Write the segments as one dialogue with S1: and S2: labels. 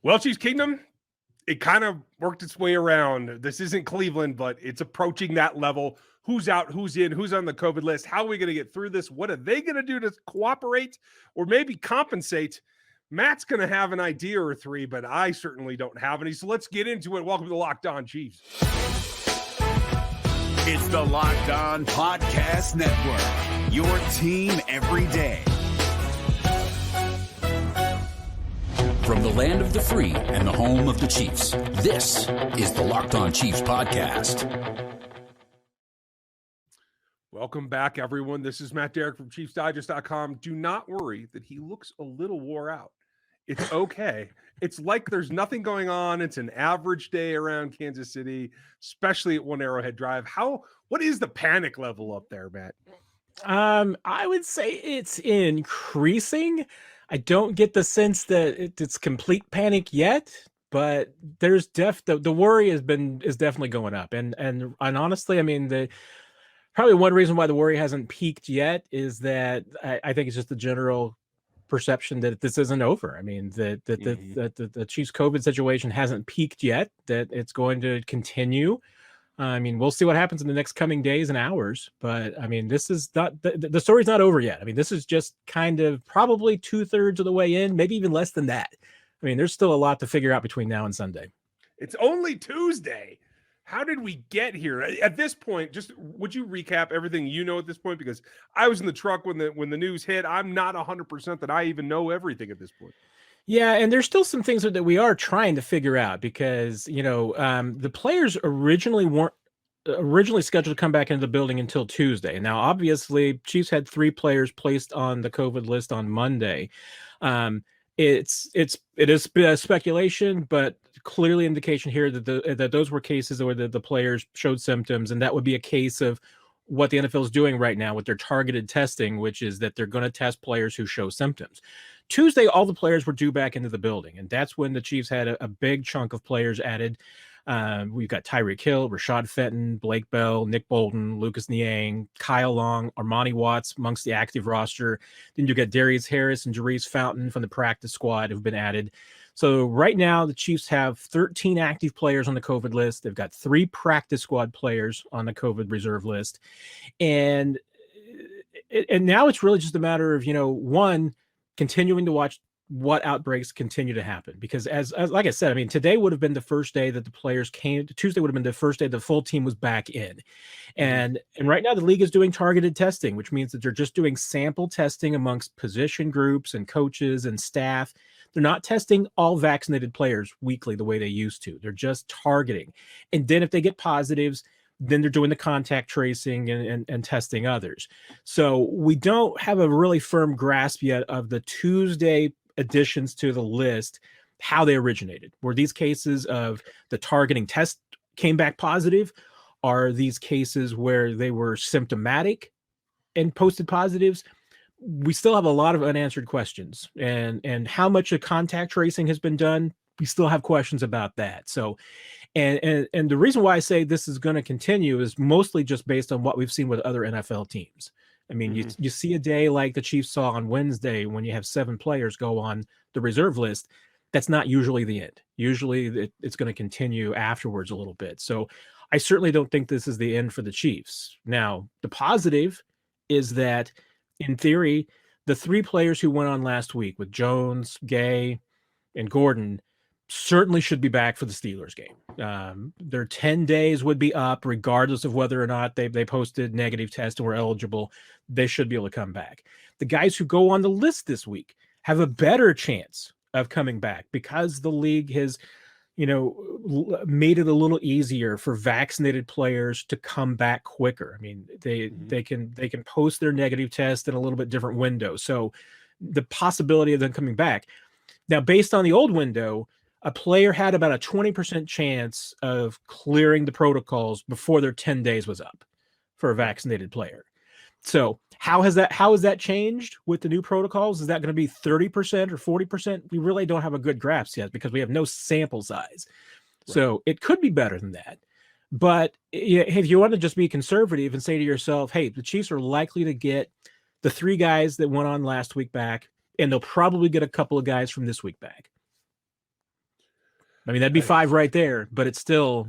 S1: Well, Chiefs Kingdom, it kind of worked its way around. This isn't Cleveland, but it's approaching that level. Who's out, who's in, who's on the COVID list? How are we going to get through this? What are they going to do to cooperate or maybe compensate? Matt's going to have an idea or three, but I certainly don't have any. So let's get into it. Welcome to the Locked On Chiefs.
S2: It's the Locked On Podcast Network, your team every day.
S3: From the land of the free and the home of the Chiefs, this is the Locked On Chiefs podcast.
S1: Welcome back, everyone. This is Matt Derrick from ChiefsDigest.com. Do not worry that he looks a little wore out. It's okay. It's like there's nothing going on. It's an average day around Kansas City, especially at One Arrowhead Drive. What is the panic level up there, Matt?
S4: I would say it's increasing. I don't get the sense that it's complete panic yet, but there's the worry is definitely going up. And honestly, I mean, probably one reason why the worry hasn't peaked yet is that I think it's just the general perception that this isn't over. I mean, that the Chiefs COVID situation hasn't peaked yet, that it's going to continue. I mean, we'll see what happens in the next coming days and hours, but I mean, this is not the story's not over yet. I mean, this is just kind of probably 2/3 of the way in, maybe even less than that. I mean, there's still a lot to figure out between now and Sunday.
S1: It's only Tuesday. How did we get here? At this point, just would you recap everything you know at this point? Because I was in the truck when the news hit. I'm not 100% that I even know everything at this point.
S4: Yeah, and there's still some things that we are trying to figure out because, the players weren't originally scheduled to come back into the building until Tuesday. Now, obviously, Chiefs had 3 players placed on the COVID list on Monday. It is speculation, but clearly indication here that those were cases where the players showed symptoms, and that would be a case of what the NFL is doing right now with their targeted testing, which is that they're going to test players who show symptoms. Tuesday, all the players were due back into the building, and that's when the Chiefs had a big chunk of players added. We've got Tyreek Hill, Rashad Fenton, Blake Bell, Nick Bolton, Lucas Niang, Kyle Long, Armani Watts amongst the active roster. Then you got Darius Harris and Jarice Fountain from the practice squad who've been added. So right now, the Chiefs have 13 active players on the COVID list. They've got 3 practice squad players on the COVID reserve list. And now it's really just a matter of, one, continuing to watch what outbreaks continue to happen. Because as like I said, I mean, today would have been the first day that the players came. Tuesday would have been the first day the full team was back in. And right now the league is doing targeted testing, which means that they're just doing sample testing amongst position groups and coaches and staff. They're not testing all vaccinated players weekly the way they used to. They're just targeting. And then if they get positives, then they're doing the contact tracing and testing others. So we don't have a really firm grasp yet of the Tuesday additions to the list, how they originated. Were these cases of the targeting test came back positive? Are these cases where they were symptomatic and posted positives? We still have a lot of unanswered questions, and how much of contact tracing has been done, we still have questions about that. So, and the reason why I say this is going to continue is mostly just based on what we've seen with other NFL teams. I mean, you see a day like the Chiefs saw on Wednesday when you have 7 players go on the reserve list. That's not usually the end. Usually it's going to continue afterwards a little bit. So I certainly don't think this is the end for the Chiefs. Now, the positive is that, in theory, the 3 players who went on last week with Jones, Gay, and Gordon certainly should be back for the Steelers game. Their 10 days would be up regardless of whether or not they posted negative tests and were eligible. They should be able to come back. The guys who go on the list this week have a better chance of coming back because the league has, made it a little easier for vaccinated players to come back quicker. I mean, they can post their negative test in a little bit different window. So the possibility of them coming back. Now, based on the old window, a player had about a 20% chance of clearing the protocols before their 10 days was up for a vaccinated player. So how has that changed with the new protocols? Is that going to be 30% or 40%? We really don't have a good grasp yet because we have no sample size. Right. So it could be better than that. But if you want to just be conservative and say to yourself, hey, the Chiefs are likely to get the 3 guys that went on last week back, and they'll probably get a couple of guys from this week back. I mean, that'd be 5 right there, but it's still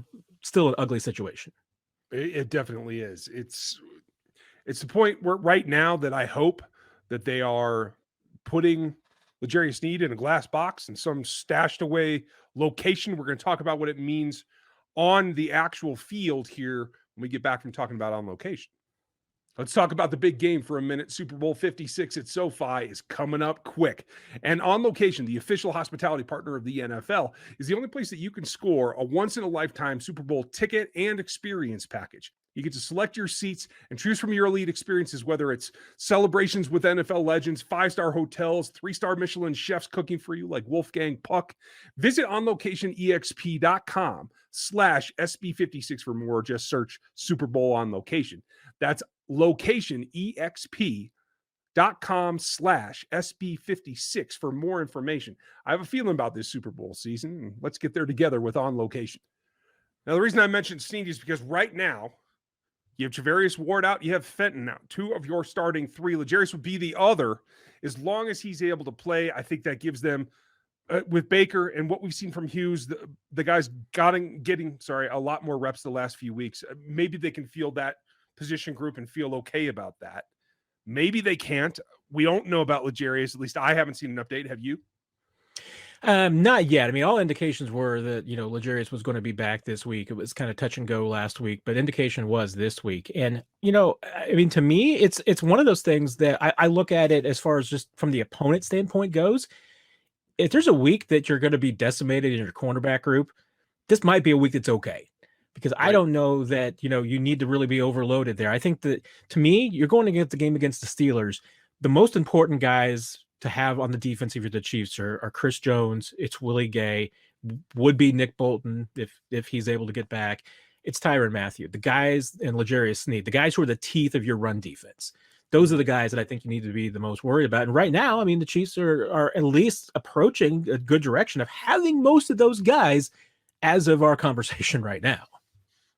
S4: an ugly situation.
S1: It definitely is. It's the point where right now that I hope that they are putting L'Jarius Sneed in a glass box in some stashed away location. We're going to talk about what it means on the actual field here when we get back from talking about on location. Let's talk about the big game for a minute. Super Bowl 56 at SoFi is coming up quick. And On Location, the official hospitality partner of the NFL, is the only place that you can score a once-in-a-lifetime Super Bowl ticket and experience package. You get to select your seats and choose from your elite experiences, whether it's celebrations with NFL legends, 5-star hotels, 3-star Michelin chefs cooking for you like Wolfgang Puck. Visit onlocationexp.com/SB56 for more. Just search Super Bowl On Location. That's locationexp.com/SB56 for more information. I have a feeling about this Super Bowl season. Let's get there together with On Location. Now, the reason I mentioned Snead is because right now, you have Travarius Ward out, you have Fenton out, 2 of your starting 3. L'Jarius would be the other. As long as he's able to play, I think that gives them, with Baker and what we've seen from Hughes, the guys getting a lot more reps the last few weeks. Maybe they can feel that position group and feel okay about that. Maybe they can't. We don't know about L'Jarius. At least I haven't seen an update. Have you?
S4: Not yet. I mean, all indications were that, L'Jarius was going to be back this week. It was kind of touch and go last week, but indication was this week. And, I mean, to me, it's one of those things that I look at it as far as just from the opponent standpoint goes. If there's a week that you're going to be decimated in your cornerback group, this might be a week that's okay. Because I don't know that, you need to really be overloaded there. I think that, to me, you're going to get the game against the Steelers. The most important guys to have on the defense if you're the Chiefs are Chris Jones, it's Willie Gay, would be Nick Bolton if he's able to get back. It's Tyrann Mathieu, the guys, and L'Jarius Sneed, the guys who are the teeth of your run defense. Those are the guys that I think you need to be the most worried about. And right now, I mean, the Chiefs are at least approaching a good direction of having most of those guys as of our conversation right now.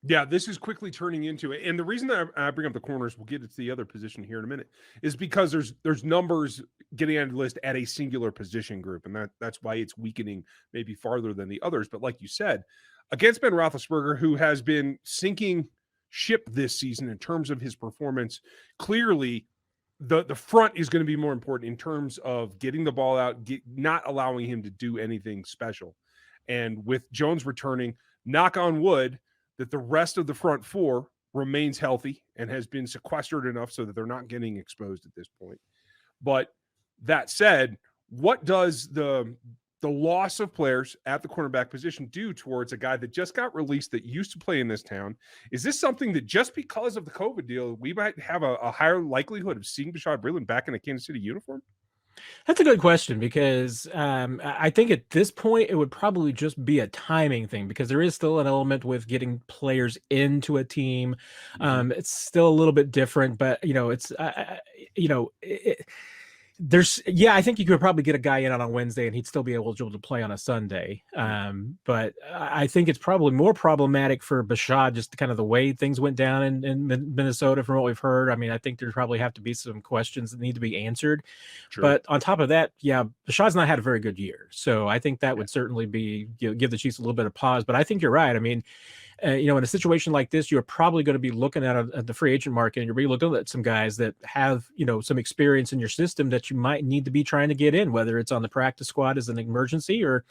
S1: Yeah, this is quickly turning into it. And the reason that I bring up the corners, we'll get into the other position here in a minute, is because there's numbers getting on the list at a singular position group. And that's why it's weakening maybe farther than the others. But like you said, against Ben Roethlisberger, who has been sinking ship this season in terms of his performance, clearly the front is going to be more important in terms of getting the ball out, not allowing him to do anything special. And with Jones returning, knock on wood, that the rest of the front 4 remains healthy and has been sequestered enough so that they're not getting exposed at this point. But that said, what does the loss of players at the cornerback position do towards a guy that just got released that used to play in this town? Is this something that just because of the COVID deal, we might have a higher likelihood of seeing Bashaud Breeland back in a Kansas City uniform?
S4: That's a good question because I think at this point it would probably just be a timing thing because there is still an element with getting players into a team. It's still a little bit different, but it's I think you could probably get a guy in on Wednesday and he'd still be eligible to play on a Sunday. But I think it's probably more problematic for Bashaud, just kind of the way things went down in Minnesota from what we've heard. I mean, I think there probably have to be some questions that need to be answered. True. But on top of that, Bashaud's not had a very good year. So I think that would certainly be, give the Chiefs a little bit of pause. But I think you're right. I mean, in a situation like this, you're probably going to be looking at the free agent market and you're really looking at some guys that have, some experience in your system that you might need to be trying to get in, whether it's on the practice squad as an emergency or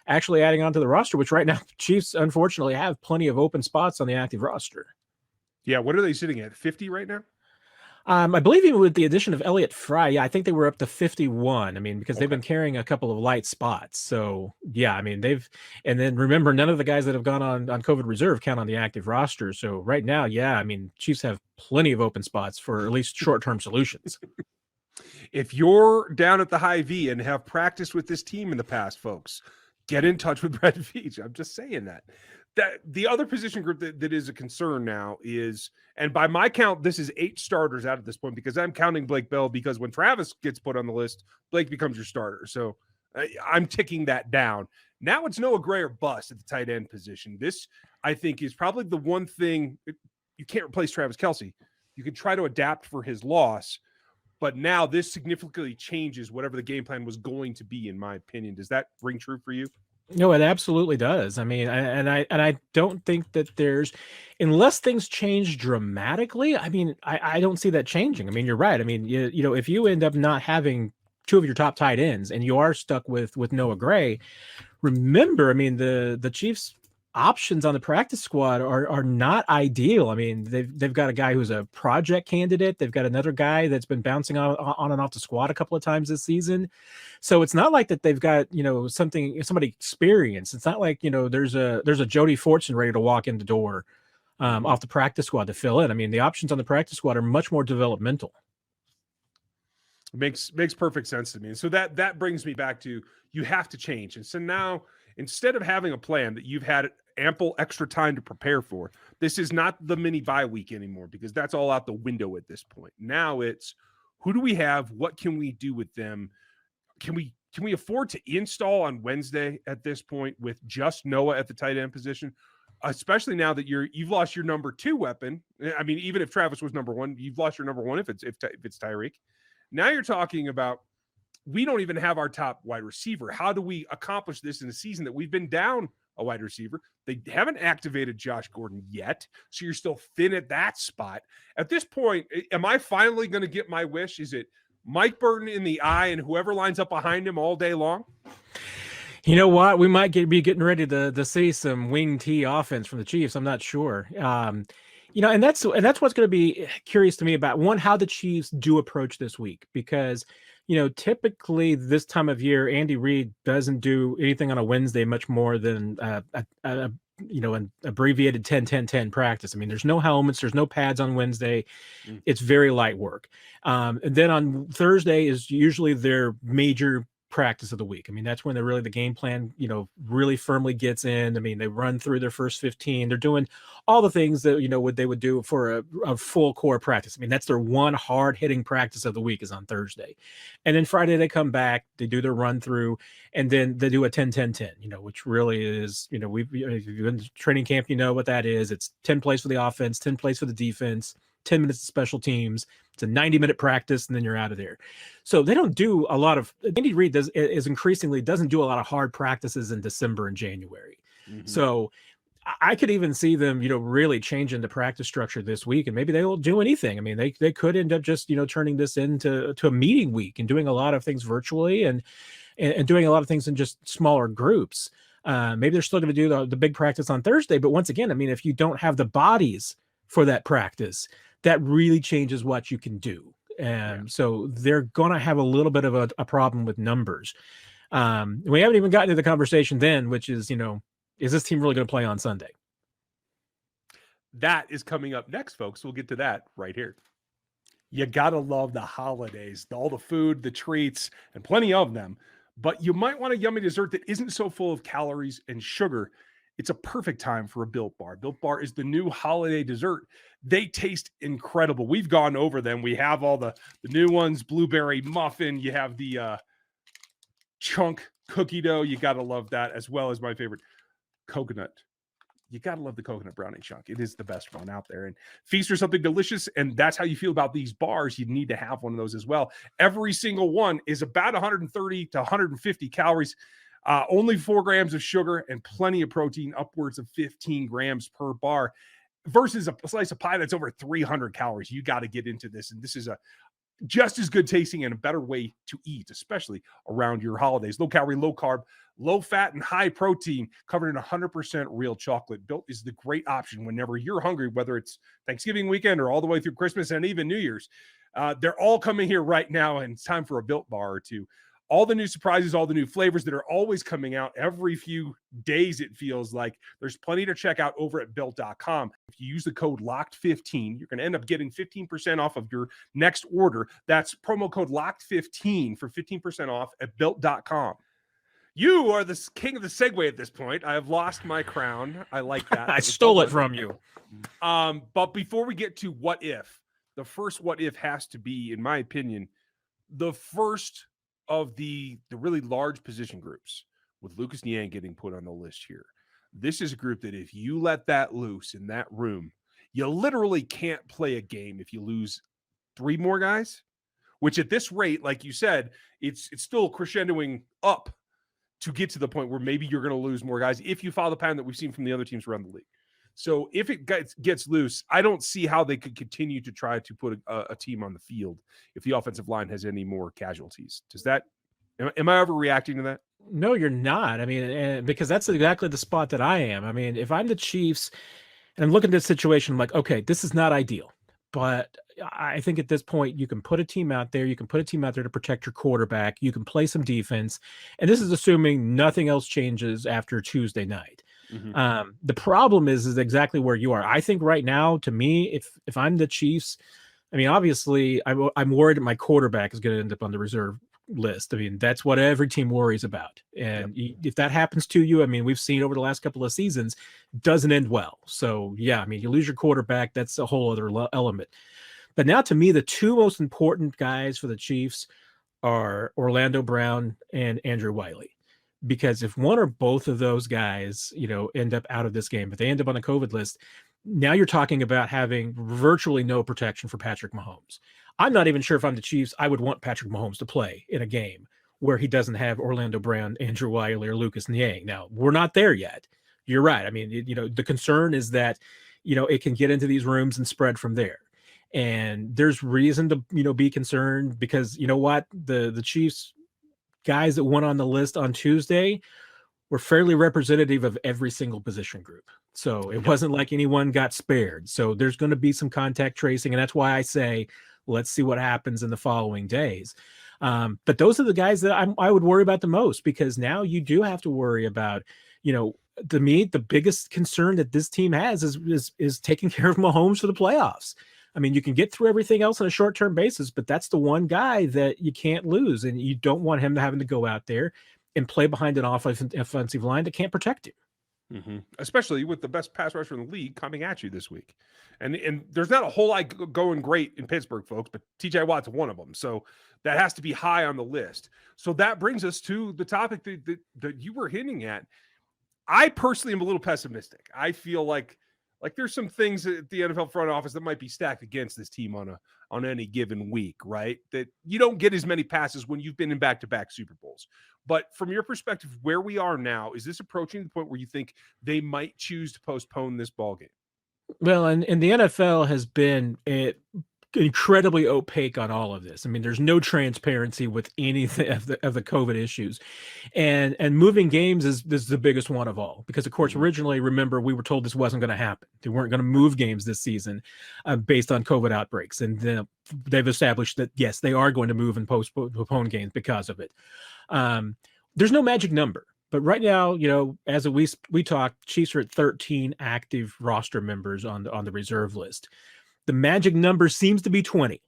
S4: actually adding onto the roster, which right now the Chiefs unfortunately have plenty of open spots on the active roster.
S1: Yeah. What are they sitting at? 50 right now?
S4: I believe even with the addition of Elliott Fry, I think they were up to 51. I mean, because they've been carrying a couple of light spots. So, I mean, and then remember, none of the guys that have gone on COVID reserve count on the active roster. So right now, I mean, Chiefs have plenty of open spots for at least short-term solutions.
S1: If you're down at the High V and have practiced with this team in the past, folks, get in touch with Brett Veach. I'm just saying that the other position group that is a concern now is, and by my count, this is 8 starters out at this point because I'm counting Blake Bell because when Travis gets put on the list, Blake becomes your starter. So I'm ticking that down. Now it's Noah Gray or bust at the tight end position. This, I think, is probably the one thing. You can't replace Travis Kelce. You can try to adapt for his loss, but now this significantly changes whatever the game plan was going to be, in my opinion. Does that ring true for you?
S4: No, it absolutely does. I mean, I don't think that there's, unless things change dramatically. I mean, I don't see that changing. I mean, you're right. I mean, if you end up not having two of your top tight ends and you are stuck with Noah Gray, remember, I mean, the Chiefs options on the practice squad are not ideal. I mean, they've got a guy who's a project candidate. They've got another guy that's been bouncing on and off the squad a couple of times this season. So it's not like that they've got, somebody experienced. It's not like, there's a Jody Fortson ready to walk in the door off the practice squad to fill in. I mean, the options on the practice squad are much more developmental.
S1: Makes perfect sense to me. And so that brings me back to, you have to change. And so now, instead of having a plan that you've had ample extra time to prepare for, this is not the mini bye week anymore, because that's all out the window at this point. Now it's, who do we have? What can we do with them? Can we afford to install on Wednesday at this point with just Noah at the tight end position? Especially now that you've lost your number 2 weapon. I mean, even if Travis was number 1, you've lost your number 1 if it's Tyreek. Now you're talking about, we don't even have our top wide receiver. How do we accomplish this in a season that we've been down a wide receiver? They haven't activated Josh Gordon yet, so you're still thin at that spot. At this point, am I finally going to get my wish? Is it Mike Burton in the eye and whoever lines up behind him all day long?
S4: You know what? We might be getting ready to see some wing T offense from the Chiefs. I'm not sure. And that's what's going to be curious to me about, one, how the Chiefs do approach this week, because typically this time of year, Andy Reid doesn't do anything on a Wednesday much more than an abbreviated 10-10-10 practice. I mean, there's no helmets, there's no pads on Wednesday. It's very light work. And then on Thursday is usually their major practice of the week. I mean, that's when the game plan, really firmly gets in. I mean, they run through their first 15. They're doing all the things that, what they would do for a full core practice. I mean, that's their one hard hitting practice of the week is on Thursday. And then Friday they come back, they do their run through, and then they do a 10-10-10, which if you've been to training camp, you know what that is. It's 10 plays for the offense, 10 plays for the defense, 10 minutes of special teams. It's a 90-minute practice, and then you're out of there. So they don't do a lot of – Andy Reid doesn't do a lot of hard practices in December and January. Mm-hmm. So I could even see them, really changing the practice structure this week, and maybe they won't do anything. I mean, they could end up just, turning this into a meeting week and doing a lot of things virtually and doing a lot of things in just smaller groups. Maybe they're still going to do the big practice on Thursday. But once again, I mean, if you don't have the bodies for that practice, that really changes what you can do. So they're going to have a little bit of a problem with numbers. We haven't even gotten to the conversation then, which is, is this team really going to play on Sunday?
S1: That is coming up next, folks. We'll get to that right here. You got to love the holidays, all the food, the treats, and plenty of them. But you might want a yummy dessert that isn't so full of calories and sugar. It's a perfect time for a Built Bar. Built Bar is the new holiday dessert. They taste incredible. We've gone over them. We have all the new ones, blueberry muffin. You have the chunk cookie dough. You got to love that, as well as my favorite, coconut. You got to love the coconut brownie chunk. It is the best one out there. And feast or something delicious, and that's how you feel about these bars. You need to have one of those as well. Every single one is about 130 to 150 calories. Only 4 grams of sugar and plenty of protein, upwards of 15 grams per bar, versus a slice of pie that's over 300 calories. You got to get into this. And this is a just as good tasting and a better way to eat, especially around your holidays. Low calorie, low carb, low fat, and high protein, covered in 100% real chocolate. Built is the great option whenever you're hungry, whether it's Thanksgiving weekend or all the way through Christmas and even New Year's. They're all coming here right now, and it's time for a Built Bar or two. All the new surprises, all the new flavors that are always coming out every few days, it feels like. There's plenty to check out over at Built.com. If you use the code LOCKED15, you're going to end up getting 15% off of your next order. That's promo code LOCKED15 for 15% off at Built.com. You are the king of the segue at this point. I have lost my crown. I like that.
S4: I stole it from you.
S1: But before we get to what if, the first what if has to be, in my opinion, the first of the really large position groups, with Lucas Niang getting put on the list here. This is a group that if you let that loose in that room, you literally can't play a game if you lose 3 more guys, which at this rate, like you said, it's still crescendoing up to get to the point where maybe you're going to lose more guys if you follow the pattern that we've seen from the other teams around the league. So if it gets loose, I don't see how they could continue to try to put a team on the field if the offensive line has any more casualties. Am I overreacting to that?
S4: No, you're not. I mean, because that's exactly the spot that I am. I mean, if I'm the Chiefs and I'm looking at this situation, I'm like, okay, this is not ideal. But I think at this point, you can put a team out there. You can put a team out there to protect your quarterback. You can play some defense. And this is assuming nothing else changes after Tuesday night. Mm-hmm. The problem is exactly where you are. I think right now, to me, if I'm the Chiefs, I mean, obviously, I'm worried that my quarterback is going to end up on the reserve list. I mean, that's what every team worries about. And if that happens to you, I mean, we've seen over the last couple of seasons, doesn't end well. So, yeah, I mean, you lose your quarterback, that's a whole other element. But now, to me, the two most important guys for the Chiefs are Orlando Brown and Andrew Wiley. Because if one or both of those guys, end up out of this game, but they end up on the COVID list, now you're talking about having virtually no protection for Patrick Mahomes. I'm not even sure if I'm the Chiefs, I would want Patrick Mahomes to play in a game where he doesn't have Orlando Brown, Andrew Wiley, or Lucas Niang. Now, we're not there yet. You're right. I mean, the concern is that, it can get into these rooms and spread from there. And there's reason to, be concerned because, you know what, the Chiefs guys that went on the list on Tuesday were fairly representative of every single position group. So it wasn't like anyone got spared. So there's going to be some contact tracing. And that's why I say, let's see what happens in the following days. But those are the guys that I would worry about the most, because now you do have to worry about, to me, the biggest concern that this team has is taking care of Mahomes for the playoffs. I mean, you can get through everything else on a short-term basis, but that's the one guy that you can't lose, and you don't want him having to go out there and play behind an offensive line that can't protect you.
S1: Mm-hmm. Especially with the best pass rusher in the league coming at you this week. And there's not a whole lot going great in Pittsburgh, folks, but TJ Watt's one of them. So that has to be high on the list. So that brings us to the topic that you were hinting at. I personally am a little pessimistic. I feel like there's some things at the NFL front office that might be stacked against this team on any given week, right? That you don't get as many passes when you've been in back-to-back Super Bowls. But from your perspective, where we are now, is this approaching the point where you think they might choose to postpone this ball game?
S4: Well, and the NFL has been incredibly opaque on all of this. I mean, there's no transparency with anything of the COVID issues, and moving games is the biggest one of all, because of course, originally, remember, we were told this wasn't going to happen. They weren't going to move games this season based on COVID outbreaks. And then they've established that, yes, they are going to move and postpone games because of it. There's no magic number. But right now, as we talked, Chiefs are at 13 active roster members on the reserve list. The magic number seems to be 20.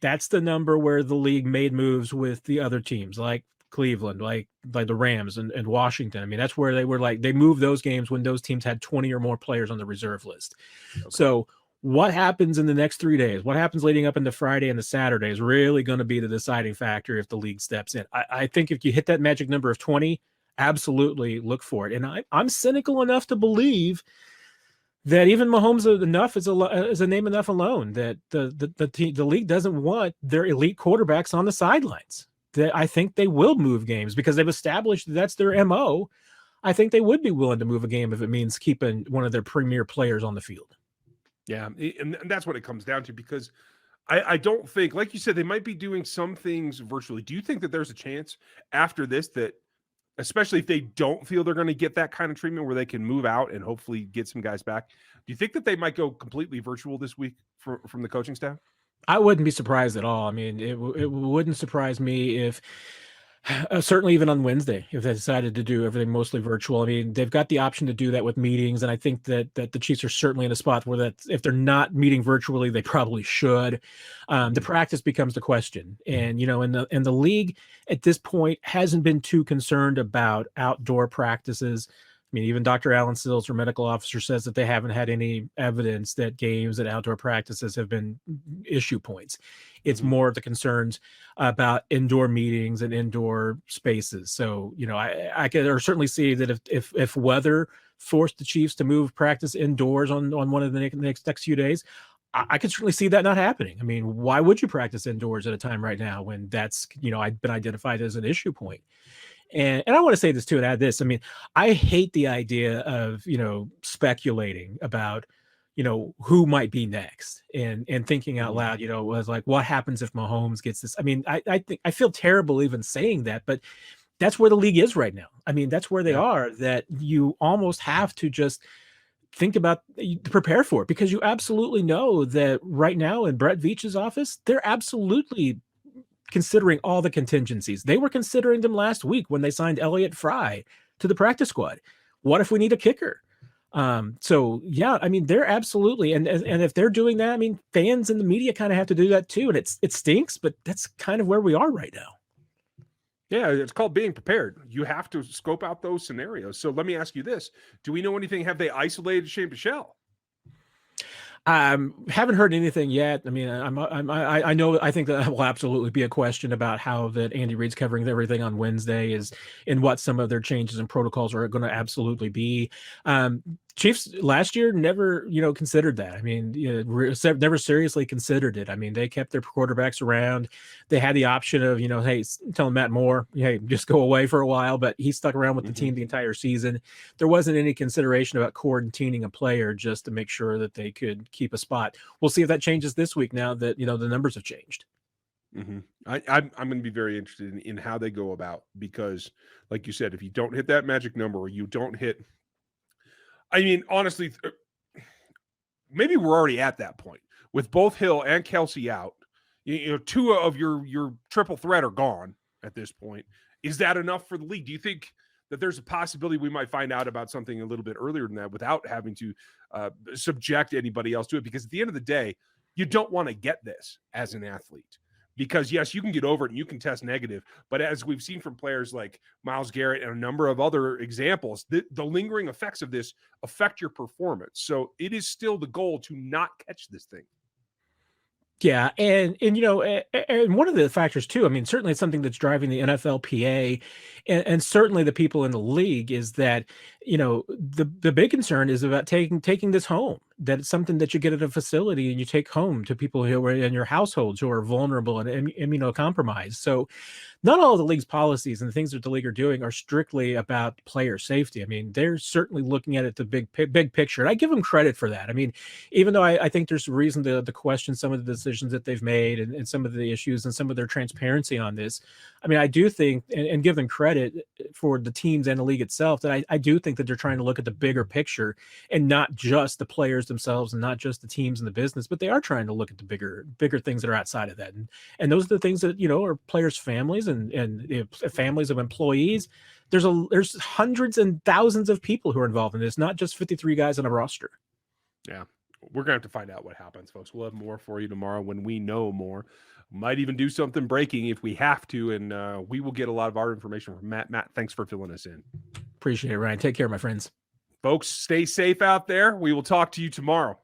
S4: That's the number where the league made moves with the other teams, like Cleveland, like the Rams and Washington. I mean, that's where they moved those games when those teams had 20 or more players on the reserve list. Okay. So what happens in the next 3 days, what happens leading up into Friday and the Saturday is really going to be the deciding factor if the league steps in. I think if you hit that magic number of 20, absolutely look for it. And I'm cynical enough to believe that even Mahomes is a name enough alone, that the league doesn't want their elite quarterbacks on the sidelines. That I think they will move games because they've established that's their MO. I think they would be willing to move a game if it means keeping one of their premier players on the field.
S1: Yeah, and that's what it comes down to, because I don't think, like you said, they might be doing some things virtually. Do you think that there's a chance after this that, especially if they don't feel they're going to get that kind of treatment where they can move out and hopefully get some guys back, do you think that they might go completely virtual this week from the coaching staff? I
S4: wouldn't be surprised at all. I mean, it wouldn't surprise me if, certainly even on Wednesday, if they decided to do everything mostly virtual. I mean, they've got the option to do that with meetings, and I think that the Chiefs are certainly in a spot where that if they're not meeting virtually, they probably should. The practice becomes the question, and in the league at this point hasn't been too concerned about outdoor practices. I mean, even Dr. Alan Sills, their medical officer, says that they haven't had any evidence that games and outdoor practices have been issue points. It's more of the concerns about indoor meetings and indoor spaces. So, I could certainly see that if weather forced the Chiefs to move practice indoors on one of the next few days, I could certainly see that not happening. I mean, why would you practice indoors at a time right now when that's, been identified as an issue point? And I want to say this too, and add this. I mean, I hate the idea of, speculating about, who might be next and thinking out loud, was like, what happens if Mahomes gets this? I mean, I think I feel terrible even saying that, but that's where the league is right now. I mean, that's where they are, that you almost have to just think about, prepare for it, because you absolutely know that right now in Brett Veach's office, they're absolutely considering all the contingencies. They were considering them last week when they signed Elliott Fry to the practice squad. What if we need a kicker? So yeah, I mean, they're absolutely, and if they're doing that, I mean, fans and the media kind of have to do that too. And it stinks, but that's kind of where we are right now.
S1: Yeah, it's called being prepared. You have to scope out those scenarios. So let me ask you this. Do we know anything? Have they isolated Shane Bichelle?
S4: Haven't heard anything yet. I mean, I know, I think that will absolutely be a question about how that Andy Reid's covering everything on Wednesday is, and what some of their changes and protocols are going to absolutely be. Chiefs last year never, considered that. I mean, never seriously considered it. I mean, they kept their quarterbacks around. They had the option of, hey, telling Matt Moore, hey, just go away for a while, but he stuck around with the team the entire season. There wasn't any consideration about quarantining a player just to make sure that they could keep a spot. We'll see if that changes this week now that, the numbers have changed.
S1: I'm going to be very interested in how they go about, because like you said, if you don't hit that magic number, or you don't hit, I mean, honestly, maybe we're already at that point with both Hill and Kelsey out. Two of your triple threat are gone at this point. Is that enough for the league? Do you think that there's a possibility we might find out about something a little bit earlier than that without having to subject anybody else to it? Because at the end of the day, you don't want to get this as an athlete. Because, yes, you can get over it and you can test negative. But as we've seen from players like Myles Garrett and a number of other examples, the lingering effects of this affect your performance. So it is still the goal to not catch this thing.
S4: Yeah, and one of the factors too, I mean, certainly it's something that's driving the NFLPA and certainly the people in the league, is that, the big concern is about taking this home. That it's something that you get at a facility and you take home to people who are in your households who are vulnerable and immunocompromised. So not all of the league's policies and the things that the league are doing are strictly about player safety. I mean, they're certainly looking at it the big picture. And I give them credit for that. I mean, even though I think there's reason to question some of the decisions that they've made and some of the issues and some of their transparency on this, I mean, I do think and give them credit for the teams and the league itself, that I do think that they're trying to look at the bigger picture and not just the players themselves and not just the teams and the business, but they are trying to look at the bigger things that are outside of that. And those are the things that, are players' families and families of employees. There's hundreds and thousands of people who are involved in this, not just 53 guys on a roster.
S1: Yeah. We're going to have to find out what happens, folks. We'll have more for you tomorrow when we know more. Might even do something breaking if we have to, and we will get a lot of our information from Matt. Matt, thanks for filling us in.
S4: Appreciate it, Ryan. Take care, my friends.
S1: Folks, stay safe out there. We will talk to you tomorrow.